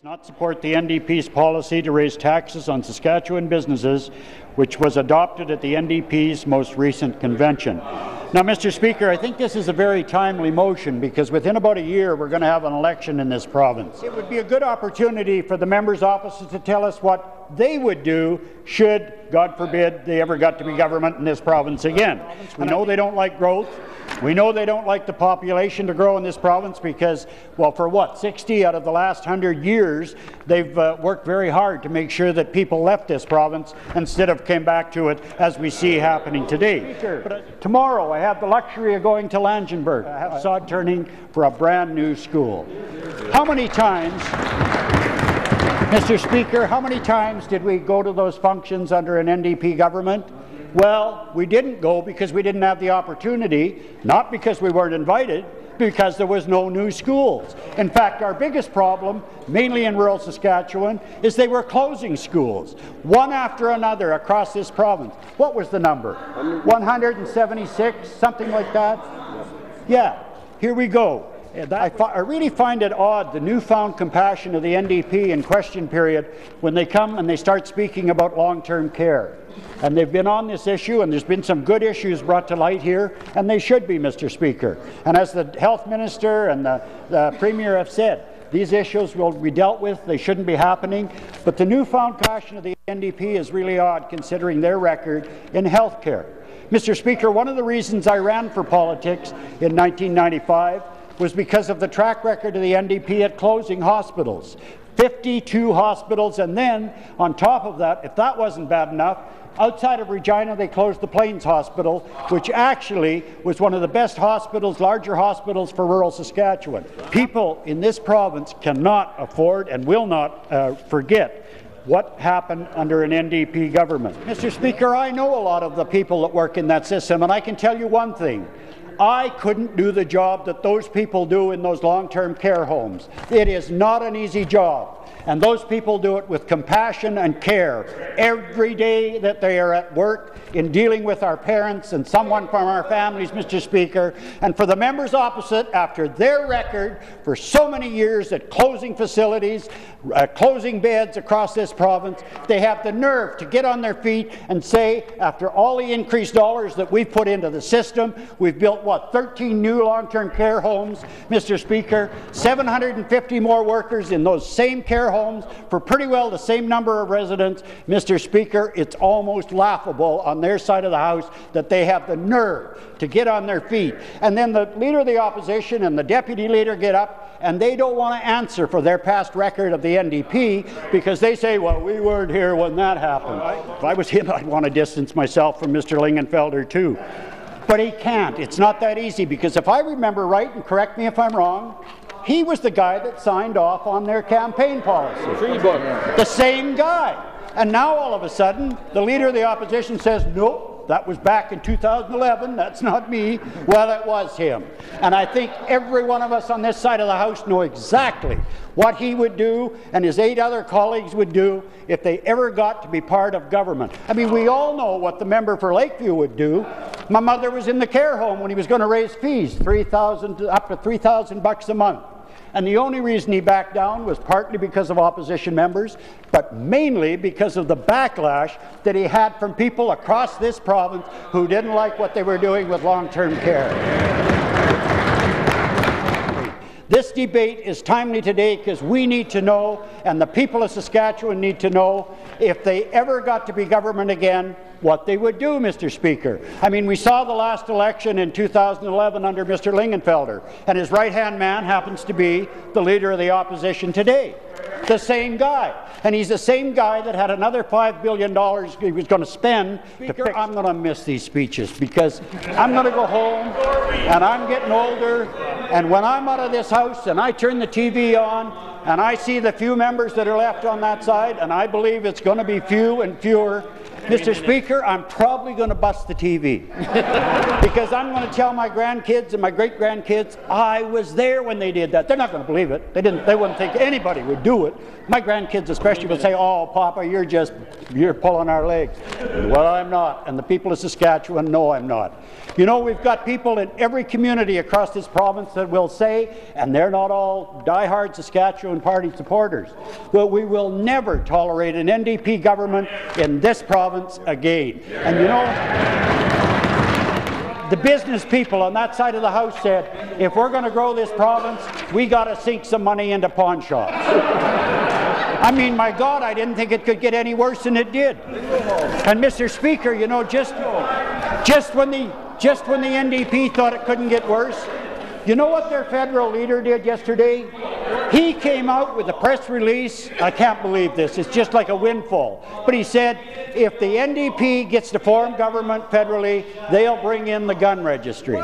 does not support the NDP's policy to raise taxes on Saskatchewan businesses, which was adopted at the NDP's most recent convention. Now, Mr. Speaker, I think this is a very timely motion because within about a year we're going to have an election in this province. It would be a good opportunity for the members' offices to tell us what they would do should, God forbid, they ever got to be government in this province again. We know they don't like growth. We know they don't like the population to grow in this province because, well, for what, 60 out of the last 100 years, they've worked very hard to make sure that people left this province instead of came back to it, as we see happening today. But tomorrow, I have the luxury of going to Langenburg. I have sod turning for a brand new school. How many times, Mr. Speaker, how many times did we go to those functions under an NDP government? Well, we didn't go because we didn't have the opportunity, not because we weren't invited, because there was no new schools. In fact, our biggest problem, mainly in rural Saskatchewan, is they were closing schools, one after another across this province. What was the number? 176, something like that? Yeah, here we go. I really find it odd, the newfound compassion of the NDP in question period when they come and they start speaking about long-term care. And they've been on this issue, and there's been some good issues brought to light here, and they should be, Mr. Speaker. And as the Health Minister and the Premier have said, these issues will be dealt with, they shouldn't be happening, but the newfound passion of the NDP is really odd considering their record in health care. Mr. Speaker, one of the reasons I ran for politics in 1995 was because of the track record of the NDP at closing hospitals. 52 hospitals, and then on top of that, if that wasn't bad enough, outside of Regina they closed the Plains Hospital, which actually was one of the best hospitals, larger hospitals for rural Saskatchewan. People in this province cannot afford and will not forget what happened under an NDP government. Mr. Speaker, I know a lot of the people that work in that system, and I can tell you one thing. I couldn't do the job that those people do in those long-term care homes. It is not an easy job. And those people do it with compassion and care every day that they are at work in dealing with our parents and someone from our families, Mr. Speaker. And for the members opposite, after their record for so many years at closing facilities, closing beds across this province, they have the nerve to get on their feet and say, after all the increased dollars that we've put into the system, we've built, what, 13 new long-term care homes, Mr. Speaker, 750 more workers in those same care homes for pretty well the same number of residents. Mr. Speaker, it's almost laughable on their side of the House that they have the nerve to get on their feet. And then the Leader of the Opposition and the Deputy Leader get up and they don't want to answer for their past record of the NDP because they say, well, we weren't here when that happened. If I was him, I'd want to distance myself from Mr. Lingenfelter too. But he can't. It's not that easy because if I remember right, and correct me if I'm wrong, he was the guy that signed off on their campaign policy. The same guy. And now all of a sudden, the Leader of the Opposition says, nope, that was back in 2011, that's not me. Well, it was him. And I think every one of us on this side of the House know exactly what he would do and his 8 other colleagues would do if they ever got to be part of government. I mean, we all know what the member for Lakeview would do. My mother was in the care home when he was going to raise fees, up to $3,000 a month. And the only reason he backed down was partly because of opposition members, but mainly because of the backlash that he had from people across this province who didn't like what they were doing with long-term care. This debate is timely today because we need to know, and the people of Saskatchewan need to know, if they ever got to be government again, what they would do, Mr. Speaker. I mean, we saw the last election in 2011 under Mr. Lingenfelter, and his right-hand man happens to be the Leader of the Opposition today. The same guy. And he's the same guy that had another $5 billion he was going to spend to fix. I'm going to miss these speeches because I'm going to go home and I'm getting older, and when I'm out of this house and I turn the TV on and I see the few members that are left on that side, and I believe it's going to be few and fewer, Mr. Speaker, I'm probably going to bust the TV because I'm going to tell my grandkids and my great-grandkids I was there when they did that. They're not going to believe it. They wouldn't think anybody would do it. My grandkids especially would say, "Oh, Papa, you're pulling our legs." Well, I'm not, and the people of Saskatchewan know I'm not. You know, we've got people in every community across this province that will say, and they're not all die-hard Saskatchewan Party supporters, but we will never tolerate an NDP government in this province again. And you know, the business people on that side of the House said, if we're going to grow this province, we got to sink some money into pawn shops. I mean, my God, I didn't think it could get any worse than it did. And Mr. Speaker, you know, just when the NDP thought it couldn't get worse, you know what their federal leader did yesterday? He came out with a press release. I can't believe this. It's just like a windfall. But he said, if the NDP gets to form government federally, they'll bring in the gun registry.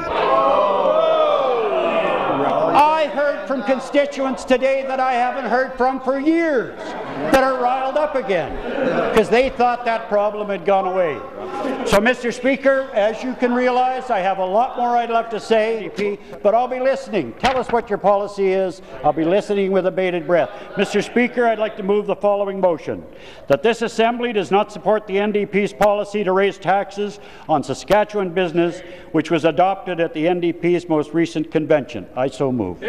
I heard from constituents today that I haven't heard from for years that are riled up again because they thought that problem had gone away. So, Mr. Speaker, as you can realize, I have a lot more I'd love to say, but I'll be listening. Tell us what your policy is. I'll be listening with bated breath. Mr. Speaker, I'd like to move the following motion, that this Assembly does not support the NDP's policy to raise taxes on Saskatchewan business, which was adopted at the NDP's most recent convention. I so move.